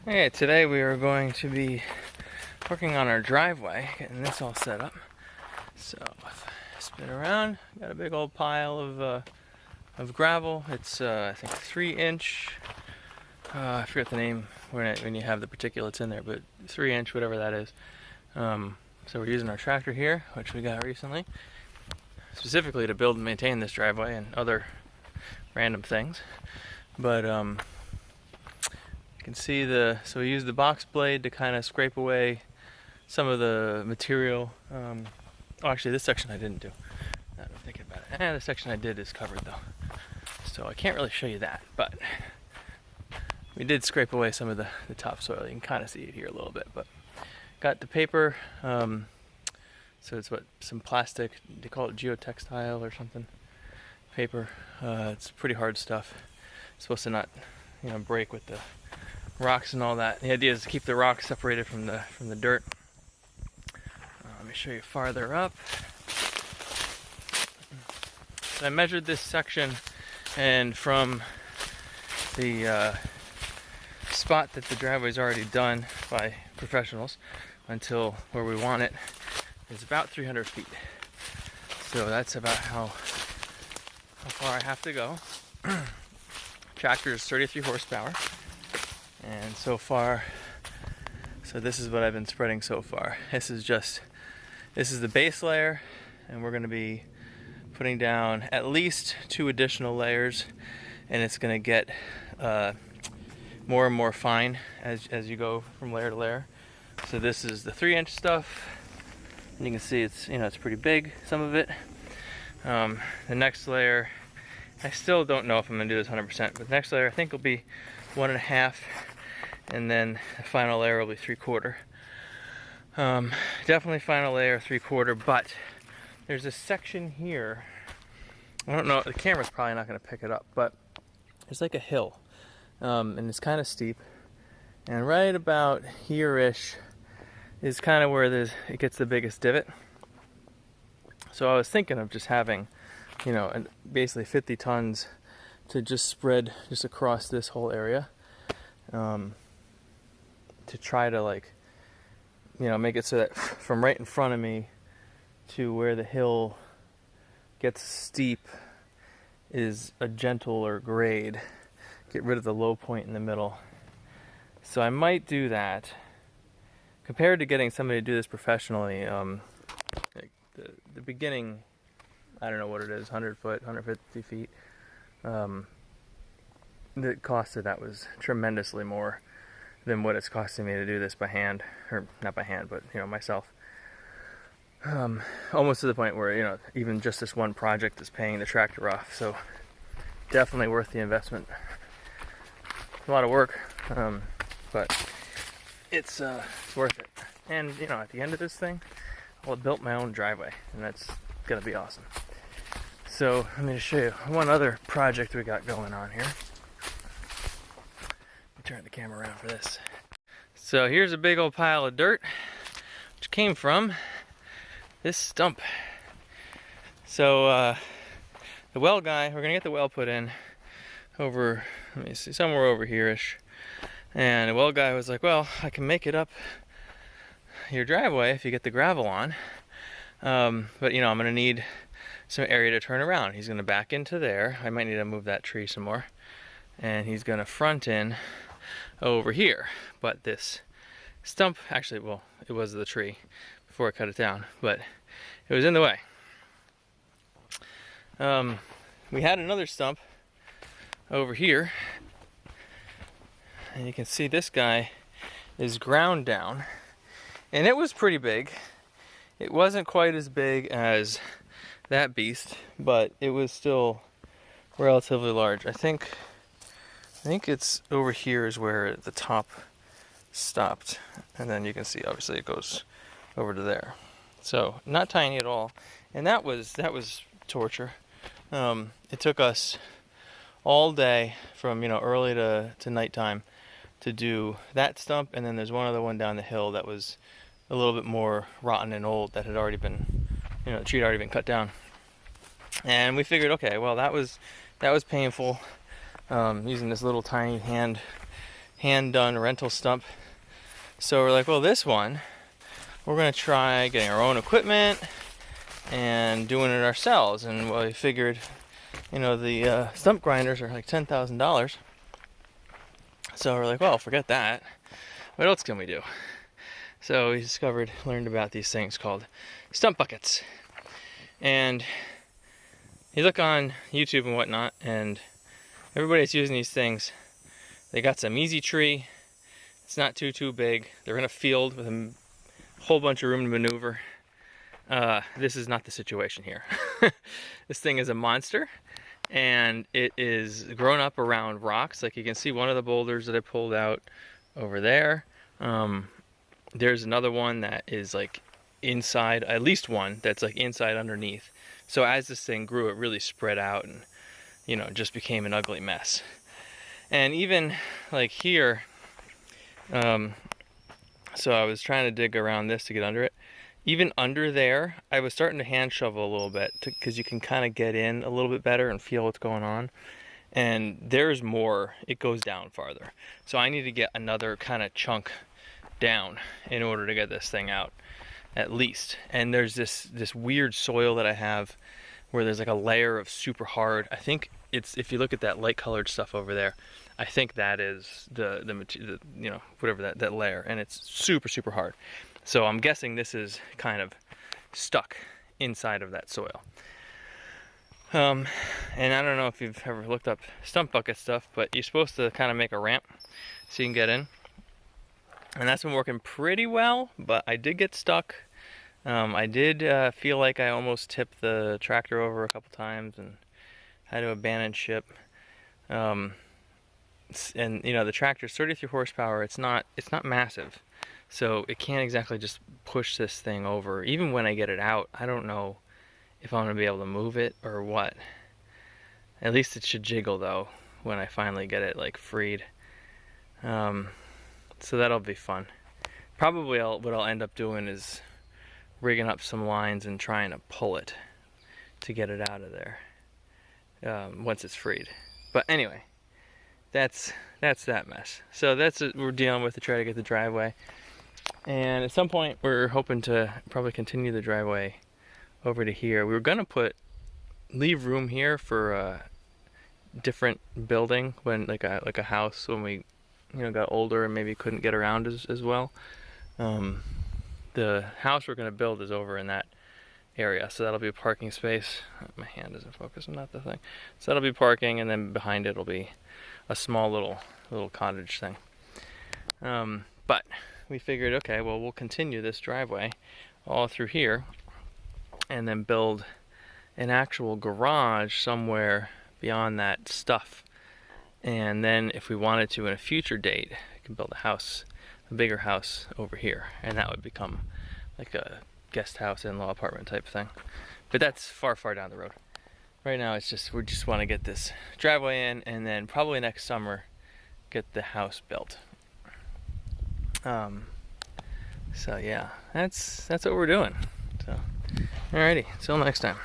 Hey, today we are going to be working on our driveway, getting this all set up. So, spin around, got a big old pile of gravel. It's I think 3-inch. I forget the name when you have the particulates in there, but 3-inch, whatever that is. So we're using our tractor here, which we got recently, specifically to build and maintain this driveway and other random things. But you can see so we used the box blade to kind of scrape away some of the material. Oh, actually, this section I didn't do. Now that I'm thinking about it. The section I did is covered though, so I can't really show you that. But we did scrape away some of the topsoil. You can kind of see it here a little bit. But got the paper. So it's some plastic. They call it geotextile or something. Paper. It's pretty hard stuff. It's supposed to not, break with the rocks and all that. The idea is to keep the rocks separated from the dirt. Let me show you farther up. So I measured this section, and from the spot that the driveway is already done by professionals until where we want it is about 300 feet. So that's about how far I have to go. Tractor is 33 horsepower. And so far, this is what I've been spreading so far. This is the base layer, and we're going to be putting down at least 2 additional layers, and it's going to get more and more fine as you go from layer to layer. So this is the 3-inch stuff, and you can see it's pretty big, some of it. The next layer, I still don't know if I'm going to do this 100%, but the next layer I think will be 1.5, and then the final layer will be 3/4. Definitely final layer 3/4, but there's a section here. I don't know, the camera's probably not going to pick it up, but there's like a hill, and it's kind of steep, and right about here-ish is kind of where it gets the biggest divot. So I was thinking of just having, basically 50 tons to just spread just across this whole area, to try to make it so that from right in front of me to where the hill gets steep is a gentler grade. Get rid of the low point in the middle. So I might do that. Compared to getting somebody to do this professionally, the beginning, I don't know what it is, 100 foot, 150 feet, the cost of that was tremendously more than what it's costing me to do this by hand, or not by hand, but myself. Almost to the point where even just this one project is paying the tractor off. So definitely worth the investment. A lot of work, but it's worth it. And at the end of this thing, I'll have built my own driveway, and that's gonna be awesome. So let me just show you one other project we got going on here. Turn the camera around for this. So here's a big old pile of dirt, which came from this stump. So the well guy, we're gonna get the well put in over, let me see, somewhere over here-ish. And the well guy was like, well, I can make it up your driveway if you get the gravel on. But I'm gonna need some area to turn around. He's gonna back into there. I might need to move that tree some more. And he's gonna front in over here. But this stump, actually, well, it was the tree before I cut it down, but it was in the way. We had another stump over here, and you can see this guy is ground down, and it was pretty big. It wasn't quite as big as that beast, but it was still relatively large. I think it's over here is where the top stopped, and then you can see obviously it goes over to there. So not tiny at all, and that was torture. It took us all day from early to nighttime to do that stump, and then there's one other one down the hill that was a little bit more rotten and old that had already been, the tree had already been cut down. And we figured, okay, well that was painful. Using this little tiny hand hand-done rental stump. So we're like, well, this one, we're gonna try getting our own equipment and doing it ourselves. And we figured, you know, the stump grinders are like $10,000. So we're like, well, forget that. What else can we do? So we learned about these things called stump buckets. And you look on YouTube and whatnot, and everybody's using these things. They got some easy tree. It's not too big. They're in a field with a whole bunch of room to maneuver. This is not the situation here. This thing is a monster, and it is grown up around rocks. Like you can see one of the boulders that I pulled out over there. There's another one that is like inside, at least one that's like inside underneath. So as this thing grew, it really spread out and, you know, just became an ugly mess. And even like here, so I was trying to dig around this to get under it. Even under there, I was starting to hand shovel a little bit because you can kind of get in a little bit better and feel what's going on. And there's more, it goes down farther. So I need to get another kind of chunk down in order to get this thing out, at least. And there's this weird soil that I have where there's like a layer of super hard, I think it's, if you look at that light colored stuff over there, I think that is the you know, whatever that layer, and it's super hard. So I'm guessing this is kind of stuck inside of that soil. And I don't know if you've ever looked up stump bucket stuff, but you're supposed to kind of make a ramp so you can get in. And that's been working pretty well, but I did get stuck. I did feel like I almost tipped the tractor over a couple times and had to abandon ship. And you know, the tractor's 33 horsepower. It's not massive, so it can't exactly just push this thing over. Even when I get it out, I don't know if I'm gonna be able to move it or what. At least it should jiggle though when I finally get it like freed. So that'll be fun. Probably what I'll end up doing is rigging up some lines and trying to pull it to get it out of there once it's freed. But anyway, that's that mess. So that's what we're dealing with to try to get the driveway. And at some point we're hoping to probably continue the driveway over to here. We were gonna leave room here for a different building when like a house when we, you know, got older and maybe couldn't get around as well. The house we're gonna build is over in that area, so that'll be a parking space. My hand isn't focused, not the thing. So that'll be parking, and then behind it will be a small little cottage thing. But we figured, okay, well, we'll continue this driveway all through here and then build an actual garage somewhere beyond that stuff. And then if we wanted to in a future date, we can build a bigger house over here, and that would become like a guest house, in-law apartment type thing. But that's far down the road. Right now it's just, we just want to get this driveway in, and then probably next summer get the house built. So yeah, that's what we're doing. So alrighty, until next time.